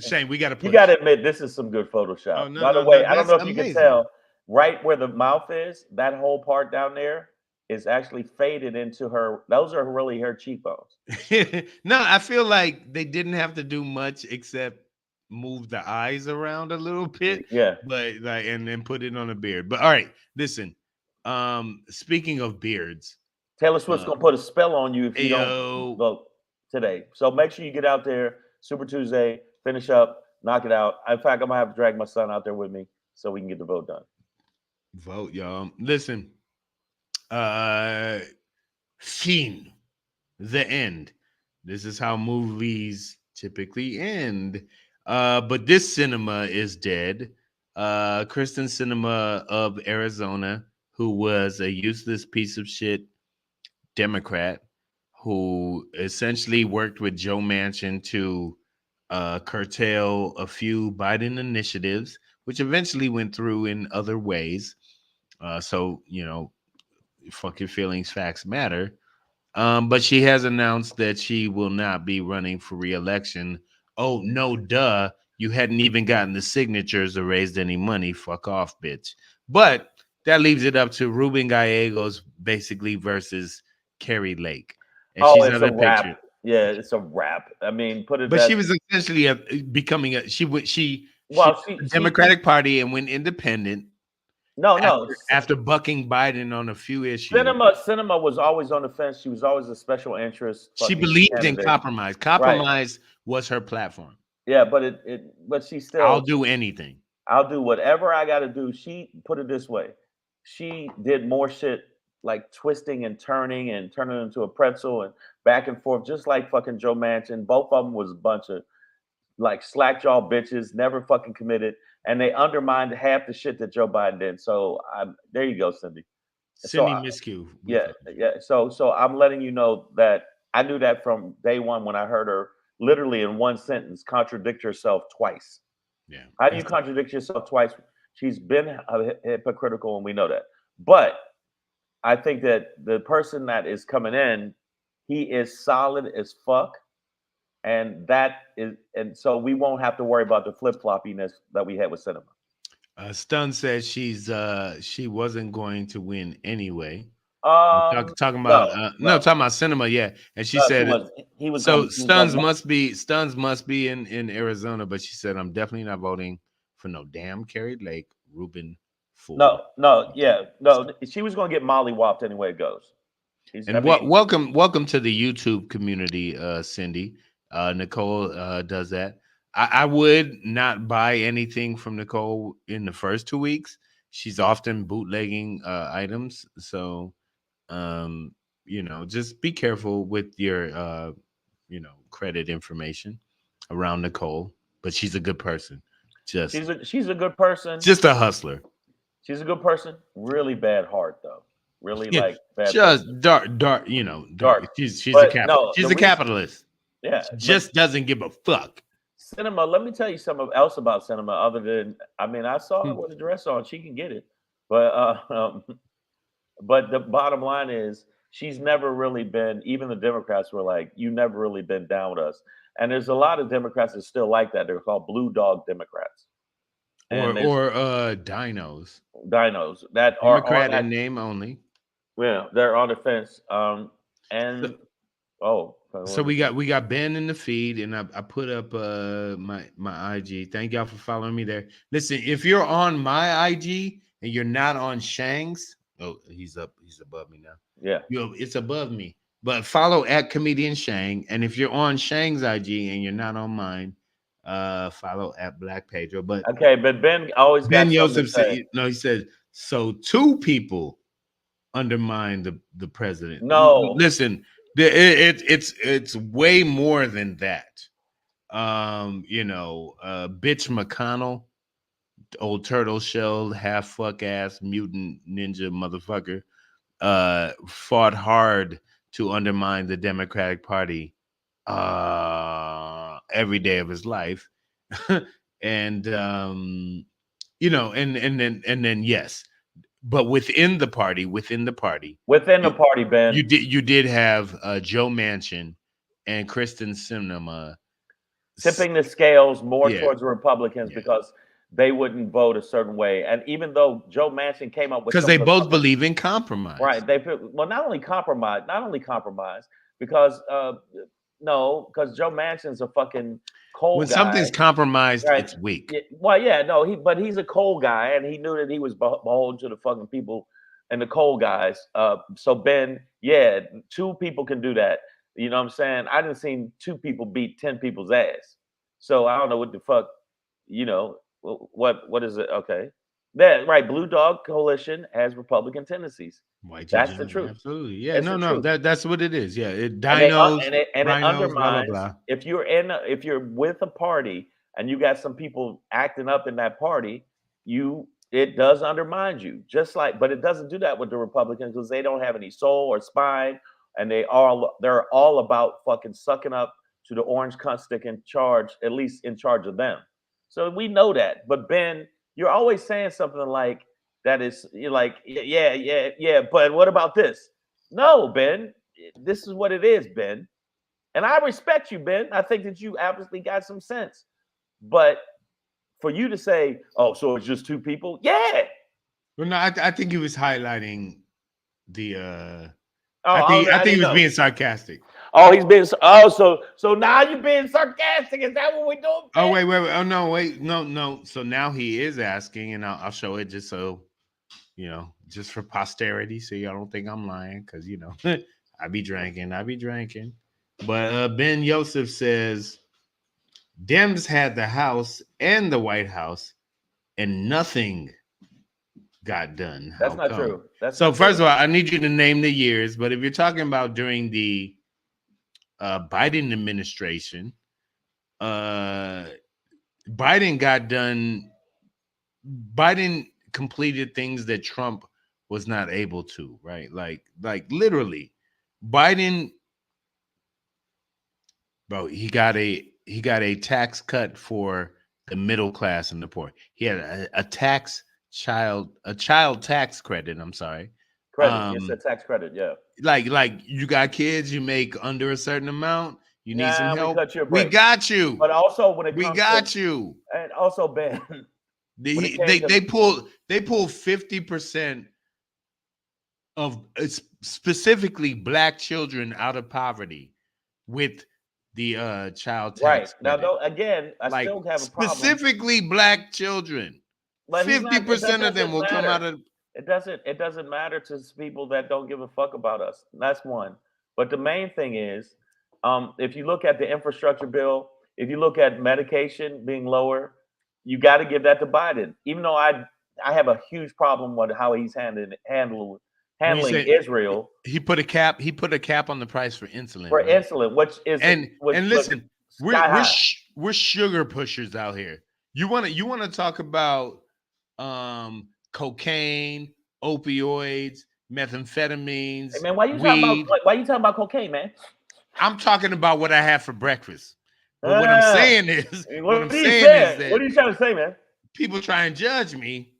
Shane, we got to put. You got to admit this is some good Photoshop. Oh, no, By the no, way, no, I don't that's know if you amazing. can tell, right where the mouth is, that whole part down there is actually faded into her. Those are really her cheekbones. No, I feel like they didn't have to do much except move the eyes around a little bit. Yeah. But like and then put it on a beard. But all right, listen. Speaking of beards, Taylor Swift's gonna put a spell on you if you ayo. don't vote today. So make sure you get out there. Super Tuesday, finish up, knock it out. In fact, I'm gonna have to drag my son out there with me so we can get the vote done. Vote, y'all. Listen. Fin. The end. This is how movies typically end. But this cinema is dead. Kristen Sinema of Arizona, who was a useless piece of shit Democrat, who essentially worked with Joe Manchin to curtail a few Biden initiatives, which eventually went through in other ways. So, you know, fuck your feelings, facts matter. But she has announced that she will not be running for re-election. Oh, no, duh. You hadn't even gotten the signatures or raised any money. Fuck off, bitch. But that leaves it up to Ruben Gallegos basically versus Carrie Lake. And she's it's not a a wrap. picture. Yeah, it's a wrap. I mean, put it. But she was essentially becoming a she Democratic Party and went independent. No. After bucking Biden on a few issues. Sinema was always on the fence. She was always a special interest. She believed candidate. in compromise. Compromise was her platform. Yeah, but she still. I'll do anything. I'll do whatever I got to do. She put it this way: she did more shit like twisting and turning into a pretzel and back and forth, just like fucking Joe Manchin. Both of them was a bunch of like slack jaw bitches, never fucking committed, and they undermined half the shit that Joe Biden did. So there you go, Cindy. So Cindy Miscue, we yeah, fuck with you. yeah. So I'm letting you know that I knew that from day one when I heard her literally in one sentence contradict herself twice. Yeah. How do you contradict yourself twice? She's been hypocritical, and we know that. But I think that the person that is coming in, he is solid as fuck, and so we won't have to worry about the flip floppiness that we had with cinema. Stun says she wasn't going to win anyway. Talking about No, no, no, talking about cinema, yeah. And she no. She said was. He was so going. He was going. Stuns must be in Arizona, but she said I'm definitely not voting for no damn Carrie Lake, Ruben No, Fool. no, yeah, no. She was going to get Molly whopped anyway. It goes. I And mean, welcome to the YouTube community, Cindy. Nicole does that. I would not buy anything from Nicole in the first 2 weeks. She's often bootlegging items, so just be careful with your credit information around Nicole. But she's a good person. Just she's a good person. just a hustler. She's a good person. Really bad heart though. Really Yeah, like bad just person. dark, Dark. dark. She's a But no, the she's a reason. capitalist. Yeah, She but just doesn't give a fuck. cinema. Let me tell you something else about cinema. Other than, I mean, I saw her Hmm. with a dress on. She can get it. But but the bottom line is she's never really been. Even the Democrats were like, "You never really been down with us." And there's a lot of Democrats that still like that. They're called blue dog Democrats. And there's Or dinos. dinos that are on Democrat that. in name only. Yeah, they're on the fence. So, And oh, so what we is it? got Ben in the feed, and I put up my IG. Thank y'all for following me there. Listen, if you're on my IG and you're not on Shang's, oh, he's above me now. Yeah. It's above me. But follow at comedian Shang, and if you're on Shang's IG and you're not on mine, follow at Black Pedro. But Okay, but Ben always Ben got something to Yosef said, say. no, he said, so two people undermine the president. No, Listen, it's way more than that. Bitch McConnell, old turtle shell, half fuck ass mutant ninja motherfucker, fought hard to undermine the Democratic Party every day of his life. And and then yes, but within the party, within the you, party, Ben, you did have Joe Manchin and Kristen Sinema. tipping the scales more Yeah, towards the Republicans yeah, because they wouldn't vote a certain way. And even though Joe Manchin came up with because some they of the both fucking believe in compromise. right, well, not only compromise because no, because Joe Manchin's a fucking coal When guy. something's compromised, Right. it's weak. Yeah, well, yeah, no, but he's a coal guy, and he knew that he was beholden to the fucking people and the coal guys. So Ben, yeah, two people can do that. You know what I'm saying? I didn't see two people beat 10 people's ass. So I don't know what the fuck. What is it? Okay, that right. Blue Dog Coalition has Republican tendencies. White That's the John, truth. absolutely. Yeah, It's the no, truth. that's what it is. Yeah, it And they dinos, and it rhinos, blah blah undermines blah. if you're with a party and you got some people acting up in that party, it does undermine you. Just like, but it doesn't do that with the Republicans because they don't have any soul or spine, and they're all about fucking sucking up to the orange cunt stick in charge, at least in charge of them. So we know that. But Ben, you're always saying something like that is you're like, yeah, yeah, yeah, but what about this? No, Ben, this is what it is, Ben. And I respect you, Ben. I think that you obviously got some sense. But for you to say, oh, so it's just two people? Yeah. Well, no, I think he was highlighting the. Oh, I I think he didn't was know. being sarcastic. Oh, he's being so now you're being sarcastic. Is that what we're doing? Oh Ben? wait. Oh no, wait, no. So now he is asking, and I'll show it just so just for posterity, so y'all don't think I'm lying, because I be drinking. But Ben Yosef says Dems had the House and the White House, and nothing got done. That's How not come? true. That's So not true. first of all, I need you to name the years. But if you're talking about during the Biden administration, Biden got done. Biden completed things that Trump was not able to, right? Like literally, Biden, bro, he got a tax cut for the middle class and the poor. He had a child tax credit. I'm sorry. Credit. You said tax credit. Yeah. Like you got kids, you make under a certain amount, you need some Nah, we help. cut you a We break. got you. But also when it We comes to, got you. and also Ben, when it came They to they pulled 50% of specifically black children out of poverty with the child right tax now, credit. though, again, I Like still have a problem. specifically black children. But he's not. That 50% of them doesn't will come matter. out of It doesn't matter to people that don't give a fuck about us. That's one. But the main thing is, if you look at the infrastructure bill, if you look at medication being lower, you got to give that to Biden. Even though I have a huge problem with how he's when you handling say Israel he put a cap on the price for insulin, for right? insulin, which is And which was listen, sky high. we're sugar pushers out here. You want to talk about cocaine, opioids, methamphetamines, Hey man, why you weed. talking about cocaine, man? I'm talking about what I have for breakfast. But what I'm Ah, saying is, what are you saying? What that are you trying to say, man? people try and judge me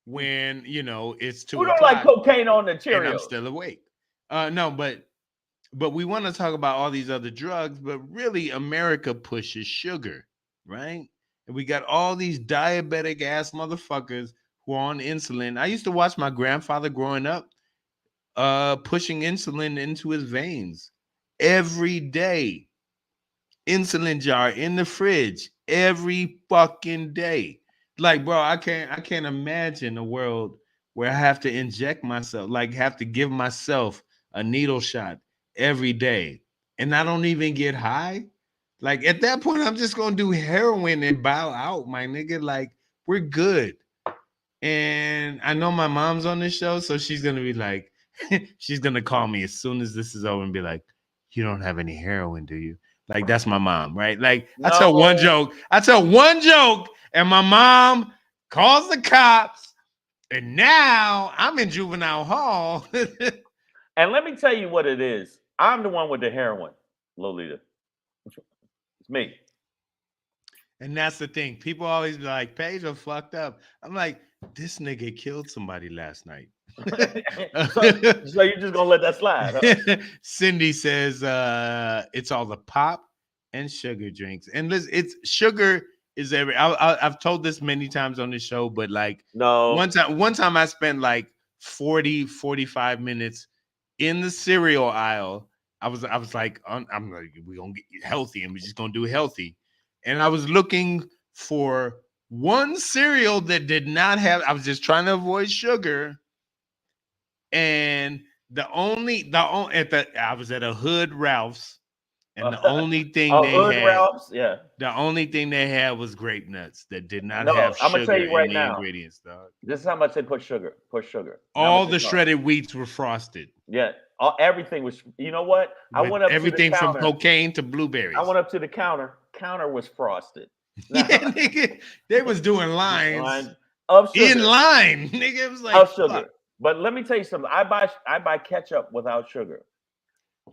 when it's Who 2 don't like o'clock cocaine on the and I'm Cheerios? still awake. No, but we want to talk about all these other drugs, but really America pushes sugar, right? And we got all these diabetic ass motherfuckers who are on insulin. I used to watch my grandfather growing up pushing insulin into his veins every day. Insulin jar in the fridge every fucking day. Like, bro, I can't imagine a world where I have to inject myself, like have to give myself a needle shot every day, and I don't even get high. Like at that point, I'm just gonna do heroin and bow out, my nigga. Like we're good. And I know my mom's on this show, so she's gonna be like, she's gonna call me as soon as this is over and be like, "You don't have any heroin, do you?" Like that's my mom, right? Like I tell one No. joke, and my mom calls the cops, and now I'm in juvenile hall. And let me tell you what it is. I'm the one with the heroin, Lolita. It's me. And that's the thing. People always be like, "Pedro fucked up." I'm like, this nigga killed somebody last night. so you're just gonna let that slide? Huh? Cindy says it's all the pop and sugar drinks. And listen, it's sugar is I've told this many times on the show, but like No. one time I spent like 45 minutes in the cereal aisle. I was like, I'm like, we're gonna get healthy and we're just gonna do healthy. And I was looking for one cereal that did not have, I was just trying to avoid sugar. And I was at a Hood Ralph's, and the only thing they Hood had, Ralphs, yeah. the only thing they had was grape nuts that did not No, have I'm gonna tell sugar you in right the now. ingredients, dog. This is how much they put sugar. Put sugar. Now how All much the it cost? shredded wheats were frosted. Yeah, everything was. You know what? I With went up to the everything from counter. cocaine to blueberries. I went up to the counter. Counter was frosted. Yeah, nigga, they was doing lines of sugar. in line. Nigga, it was like Of sugar. fuck. But let me tell you something. I buy ketchup without sugar.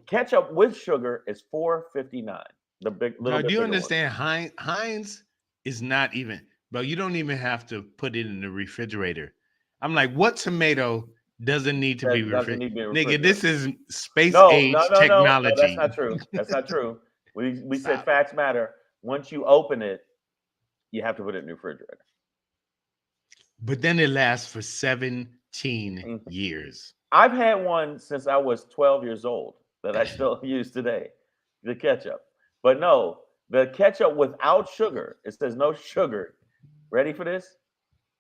Ketchup with sugar is $4.59. The big little Now, bit do you bigger one. understand? Heinz is not even, bro. You don't even have to put it in the refrigerator. I'm like, what tomato doesn't need to be That doesn't need to be Nigga, this is space No, age no. technology. That's not true. That's not true. We said facts matter. Once you open it, you have to put it in the refrigerator. But then it lasts for 17 Mhm. years. I've had one since I was 12 years old that I still use today, the ketchup. But no, the ketchup without sugar, it says no sugar. Ready for this?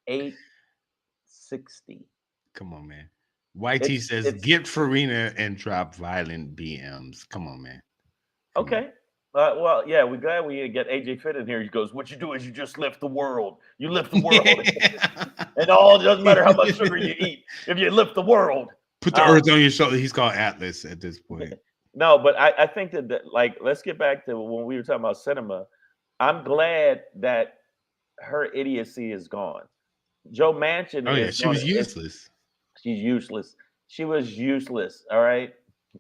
$8.60. Come on, man. YT says, get Farina and drop violent BMs. Come on, man. Come Okay. Well, yeah, we're glad we get AJ Fit in here. He goes, what you do is you just lift the world. You lift the world. And all, it doesn't matter how much sugar you eat. If you lift the world. Put the earth on your shoulder. He's called Atlas at this point. No, but I think that, like, let's get back to when we were talking about cinema. I'm glad that her idiocy is gone. Joe Manchin Oh yeah, is she going was to. useless. She's useless. She was useless. All right.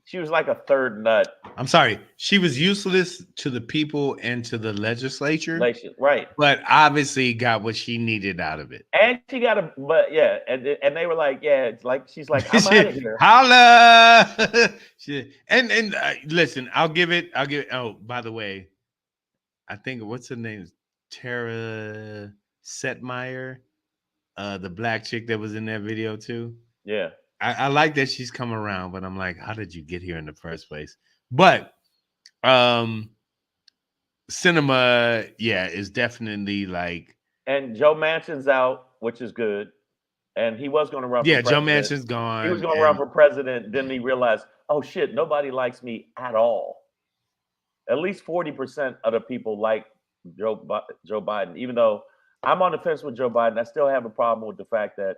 She was like a third nut. I'm sorry, she was useless to the people and to the legislature, Right. but obviously got what she needed out of it. And she got a, but yeah, and they were like, yeah, it's like she's like, I'm out She, of here. holla. Listen, I'll give it. Oh, by the way, I think what's her name? Tara Setmeyer, the black chick that was in that video too. Yeah. I like that she's come around, but I'm like, how did you get here in the first place? But um cinema, yeah, is definitely like, And Joe Manchin's out, which is good. And he was going to run for yeah, Joe president. Manchin's He was gone, going to run and for president. Then he realized, oh shit, nobody likes me at all. At least 40% of the people like Joe Biden. Even though I'm on the fence with Joe Biden, I still have a problem with the fact that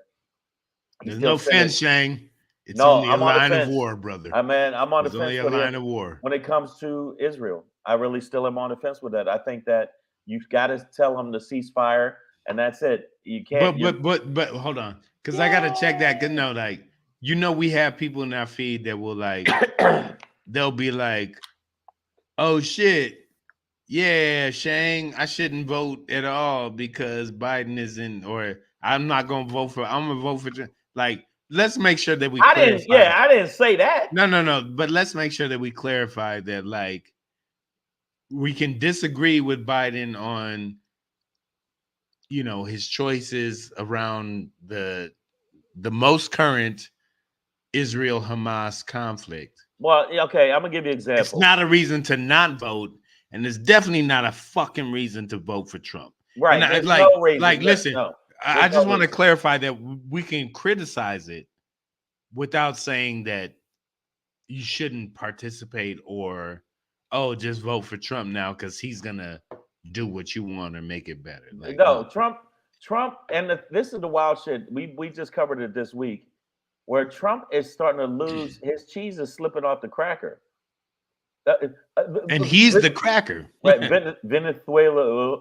he's there's still no sending. fence, Shang. It's No, only a I'm on the line of fence. war, brother. I mean, I'm on the There's only fence a with line him of war. when it comes to Israel. I really still am on the fence with that. I think that you've got to tell them to cease fire, and that's it. You can't. But hold on, because I gotta check that. Cause no, like, we have people in our feed that will like, they'll be like, oh shit, yeah, Shang, I shouldn't vote at all because Biden isn't, or I'm not gonna vote for. I'm gonna vote for. Like, let's make sure that we I didn't. clarify. Yeah, I didn't say that. No. But let's make sure that we clarify that, like, we can disagree with Biden on, his choices around the most current Israel Hamas conflict. Well, okay, I'm gonna give you an It's example. not a reason to not vote, and it's definitely not a fucking reason to vote for Trump. And Right? I There's no reason. listen, No, I there's no just want to reason. clarify that we can criticize it without saying that you shouldn't participate, or, oh, just vote for Trump now because he's gonna do what you want or make it better. Like, No, no. Trump, and this is the wild shit. We just covered it this week, where Trump is starting to lose his cheese is slipping off the cracker. Uh, And he's the cracker. right, Venezuela.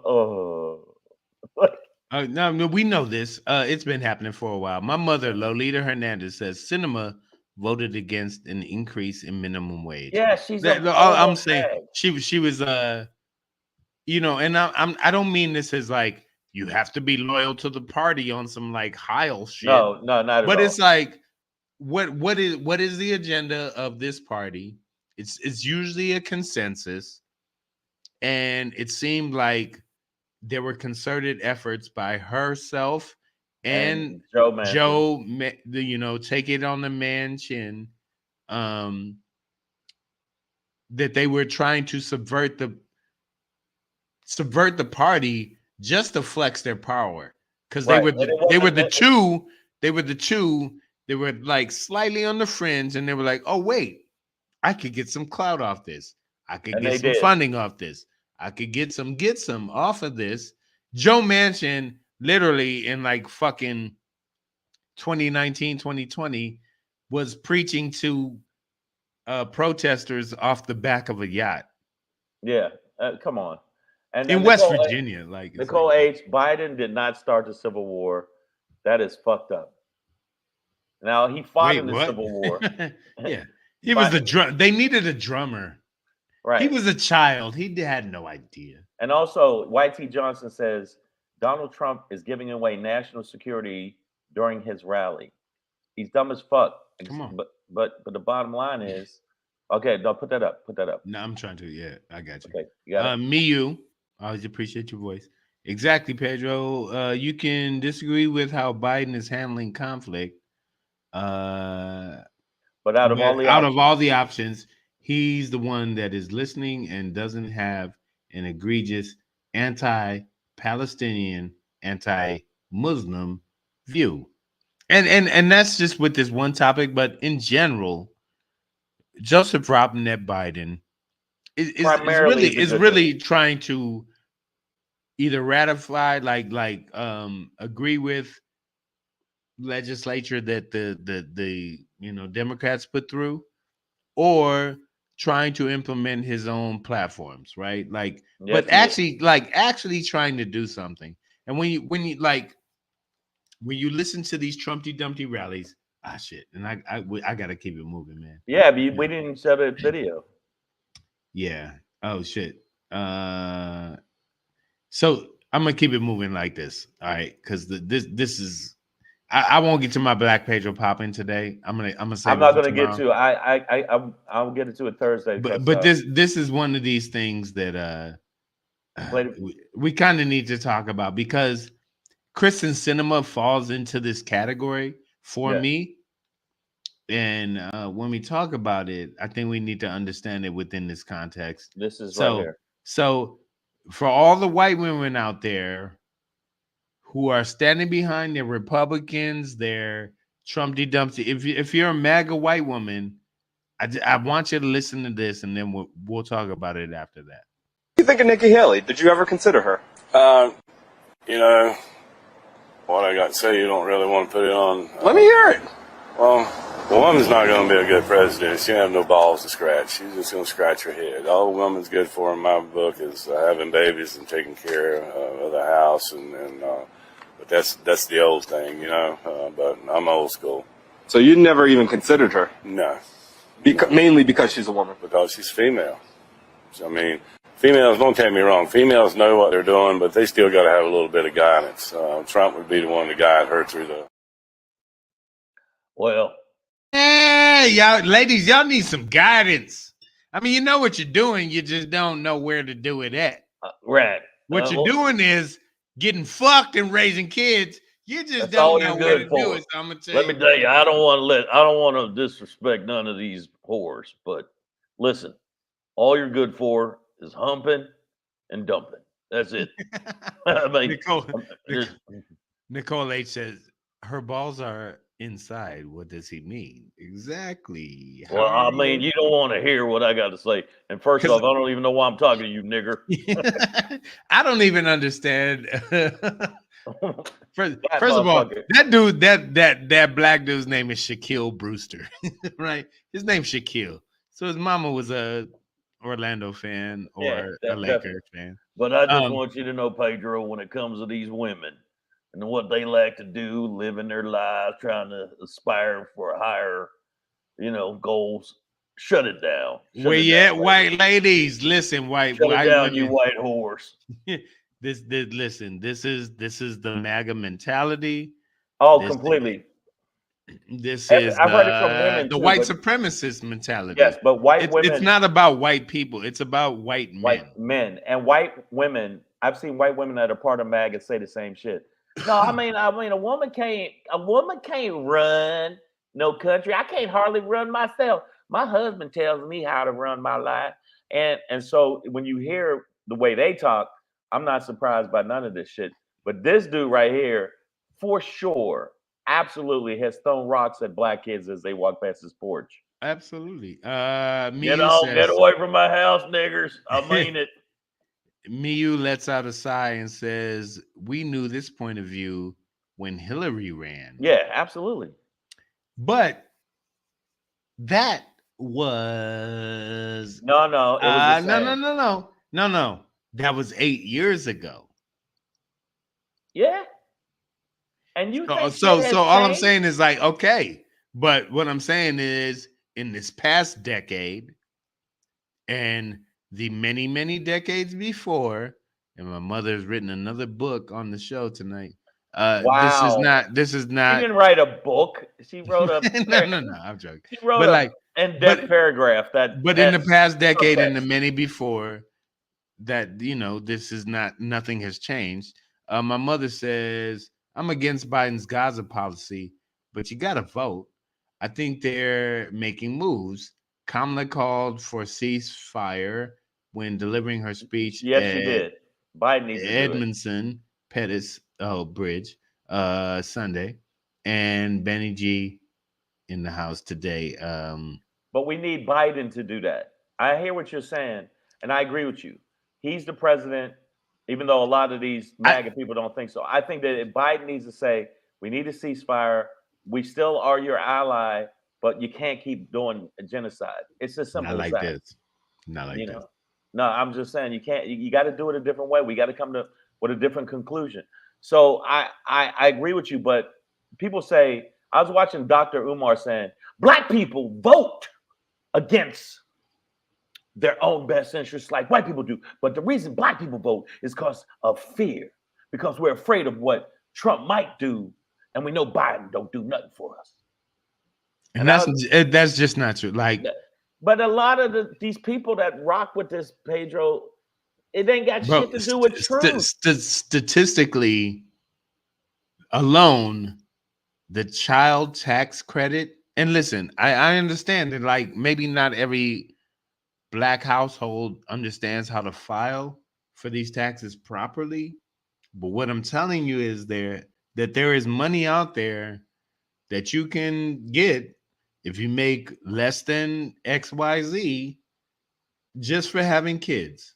No, we know this. It's been happening for a while. My mother, Lolita Hernandez, says cinema voted against an increase in minimum wage. Yeah, she's a I'm horrible saying bag. she was and I don't mean this as like you have to be loyal to the party on some like Heil shit, No, no, not at but all. it's like what is the agenda of this party? It's usually a consensus, and it seemed like there were concerted efforts by herself and And Joe Manchin. Joe, take it on the man chin, um, that they were trying to subvert the party just to flex their power, because Right, and it they were wasn't. the two they were the two they were like slightly on the fringe, and they were like, oh wait, I could get some clout off this. I could And get they some did. funding off this. I could get some off of this. Joe Manchin literally in like fucking 2019, 2020 was preaching to protesters off the back of a yacht Yeah, come on. And in West Virginia. Like, it's like, Nicole H. Biden did not start the Civil War. That is fucked up. Now he fought wait, in the what? Civil War. Yeah, He he was fought, the drum. They needed a drummer. He right. was a child. He had no idea. And also, YT Johnson says Donald Trump is giving away national security during his rally. He's dumb as fuck. Come on. But the bottom line is, okay, no, put that up. Put that up. No, I'm trying to. Yeah, I got you. Okay, you got it. Miyu, I always appreciate your voice. Exactly, Pedro. You can disagree with how Biden is handling conflict. But out of all the Out of options, all the options, he's the one that is listening and doesn't have an egregious anti-Palestinian, anti-Muslim view. And that's just with this one topic, but in general, Joseph Robinette Biden primarily is a is good really thing. trying to either ratify, agree with legislature that the Democrats put through, or trying to implement his own platforms, right? Like, Yes, but he is. actually trying to do something. And when you listen to these Trumpty Dumpty rallies, shit, and I gotta keep it moving, man. Yeah, but we didn't even show the video. Yeah. Oh shit. Uh, so I'm gonna keep it moving like this, all right? Because this is I won't get to my Black Pedro popping today. I'm gonna I'm save it not for gonna get tomorrow. to. I'll get into it Thursday because But this is one of these things that played. we kind of need to talk about because Christian cinema falls into this category for Yeah, me. And when we talk about it, I think we need to understand it within this context. this is right So, here. so for all the white women out there who are standing behind their Republicans, their Trumpy Dumpty, if you're a MAGA white woman, I want you to listen to this, and then we'll talk about it after that. What do you think of Nikki Haley? Did you ever consider her? You know, what I got to say, you don't really want to put it on. Let me hear it. Well, the woman's not going to be a good president. She don't have no balls to scratch. She's just going to scratch her head. All a woman's good for in my book is having babies and taking care of the house, but that's the old thing, you know. But I'm old school. So you never even considered her? No, Mainly because she's a woman. because she's female. I mean, females, don't take me wrong, females know what they're doing, but they still got to have a little bit of guidance. Trump would be the one to guide her through the. Well, Hey, y'all, ladies, y'all need some guidance. I mean, you know what you're doing, you just don't know where to do it at. right. What you're doing is getting fucked and raising kids. You just That's all don't know you're where good to do for. it. So I'm gonna tell Let you. me tell you, I don't want to disrespect none of these whores, but listen, all you're good for is humping and dumping. That's it. I mean, Nicole, just, Nicole H says her balls are inside. What does he mean? Exactly. How well, are I mean, you? you don't want to hear what I got to say. And first 'Cause- off, I don't even know why I'm talking to you, nigger. I don't even understand. First That of all, motherfucker. that dude, that black dude's name is Shaquille Brewster, right? His name's Shaquille. So his mama was a Orlando fan or a Definitely. Lakers fan. But I just Um, want you to know, Pedro, when it comes to these women and what they like to do, living their lives, trying to aspire for higher, goals, shut it down. Shut Where it you down, at, baby. white ladies? Listen, white Shut it down, you women. white horse. This listen. This is the MAGA mentality. Oh, This completely. this is I've heard it from women the too, white but supremacist mentality. yes, but white It's women, not about white people. It's about white men. white men, and white women. I've seen white women that are part of MAGA say the same shit. No, I mean, a woman can't run no country. I can't hardly run myself. My husband tells me how to run my life, and so when you hear the way they talk, I'm not surprised by none of this shit. But this dude right here, for sure, absolutely has thrown rocks at black kids as they walk past his porch. Absolutely. Get Miu on, get says away from my house, niggers. I mean it. Miu lets out a sigh and says, "We knew this point of view when Hillary ran." Yeah, absolutely. But that was No, it was the same. no. That was 8 years ago. Yeah. And you think So shit has all I'm changed? saying is like, okay, but what I'm saying is in this past decade and the many decades before, and my mother's written another book on the show tonight. This is Wow. She not didn't write a book. She wrote a no, I'm joking. she wrote But a like in-depth paragraph that but in has the past decade and the subtext. many before that, this is nothing has changed. My mother says, I'm against Biden's Gaza policy, but you got to vote. I think they're making moves. Kamala called for ceasefire when delivering her speech Yes, she at did. Biden needs to do it. Edmondson Pettus Bridge Sunday, and Benny G in the house today. But we need Biden to do that. I hear what you're saying, and I agree with you. He's the president, even though a lot of these MAGA people don't think so. I think that Biden needs to say, we need a ceasefire. We still are your ally. but you can't keep doing a genocide. It's as simple Not as like that. this. Not like You this. know, no, I'm just saying you can't. You got to do it a different way. We got to come to with a different conclusion. So I agree with you, but people say I was watching Dr. Umar saying black people vote against their own best interests like white people do. But the reason black people vote is because of fear, because we're afraid of what Trump might do, and we know Biden don't do nothing for us. And that's just not true. Like, but a lot of these people that rock with this, Pedro, it ain't got bro, shit to do with truth. Statistically alone, the child tax credit. And listen, I understand that, like, maybe not every black household understands how to file for these taxes properly. But what I'm telling you is that there is money out there that you can get if you make less than XYZ just for having kids.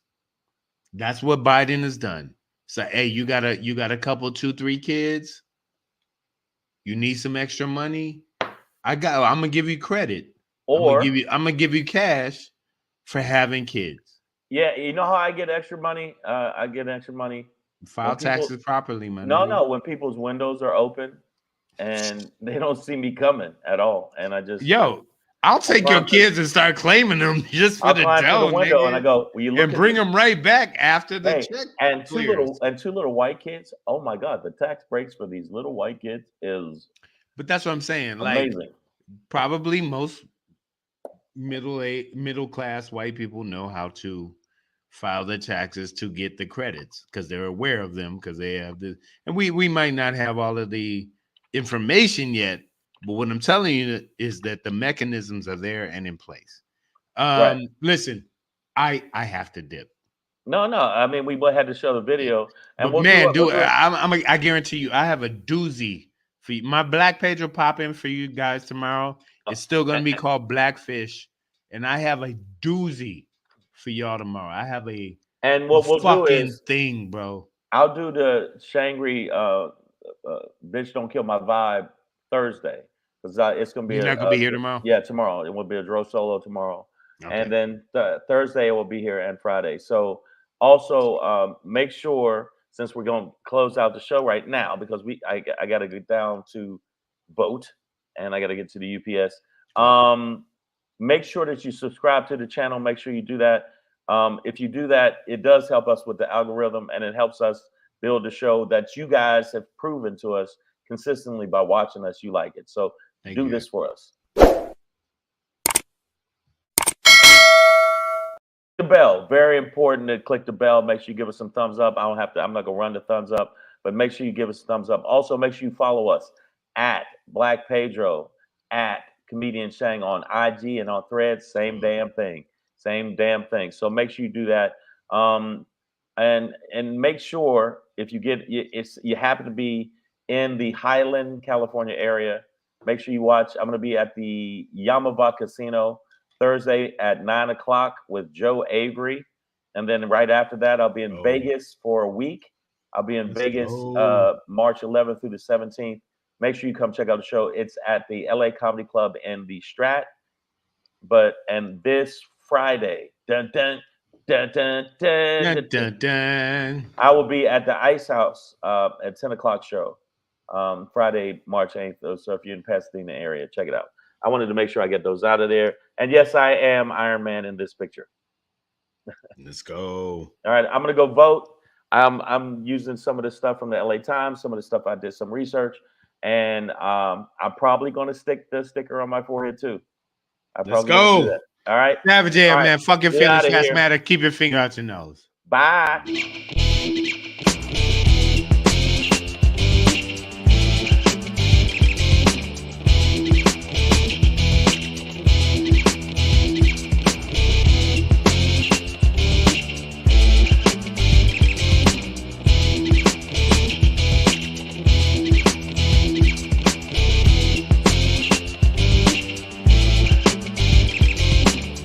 That's what Biden has done. So, hey, you got a couple, 2-3 kids. You need some extra money. I'm gonna give you credit. Or I'm gonna give you cash for having kids. Yeah, you know how I get extra money? I get extra money. File taxes properly, man. No, when people's windows are open and they don't see me coming at all, and I just I'll take your kids and start claiming them just for the dough, the window, and I go, "Will you look and bring them right back after the check and clears." two little white kids. Oh my God, the tax breaks for these little white kids is. But that's what I'm saying. Amazing. Like, probably most middle class white people know how to file their taxes to get the credits because they're aware of them, because they have this. And we might not have all of the information yet, but what I'm telling you is that the mechanisms are there and in place. Right. Listen, I have to dip. No. I mean, we had to show the video, and but I guarantee you, I have a doozy for you. My Black Pedro pop-in for you guys tomorrow. It's still going to be called Blackfish, and I have a doozy for y'all tomorrow. I have and what we'll do is thing, bro. I'll do the Shangry bitch don't kill my vibe Thursday, because it's gonna be. You're not gonna be here tomorrow. Yeah, tomorrow it will be a Dro solo tomorrow, and then Thursday it will be here, and Friday. So also make sure, since we're gonna close out the show right now, because I got to get down to vote, and I got to get to the UPS. Make sure that you subscribe to the channel. Make sure you do that. If you do that, it does help us with the algorithm, and it helps us build the show that you guys have proven to us consistently by watching us. You like it. So do this for us. The bell, very important to click the bell. Make sure you give us some thumbs up. I'm not gonna run the thumbs up, but make sure you give us a thumbs up. Also, make sure you follow us at Black Pedro, at Comedian Shang on IG and on Threads. Same damn thing. So make sure you do that. And make sure if you happen to be in the Highland, California area, make sure you watch. I'm going to be at the Yamava Casino Thursday at 9 o'clock with Joe Avery, and then right after that, I'll be in Vegas for a week. I'll be in Vegas March 11th through the 17th. Make sure you come check out the show. It's at the LA Comedy Club in the Strat. And this Friday, I will be at the Ice House at 10 o'clock show, Friday, March 8th. So if you're in Pasadena area, check it out. I wanted to make sure I get those out of there. And yes, I am Iron Man in this picture. Let's go. All right, I'm gonna go vote. I'm using some of the stuff from the LA Times, some of the stuff I did some research, and I'm probably gonna stick the sticker on my forehead too. Let's go. Do that. All right. Savage, man. Fuck your feelings. Fast matter. Keep your finger out your nose. Bye.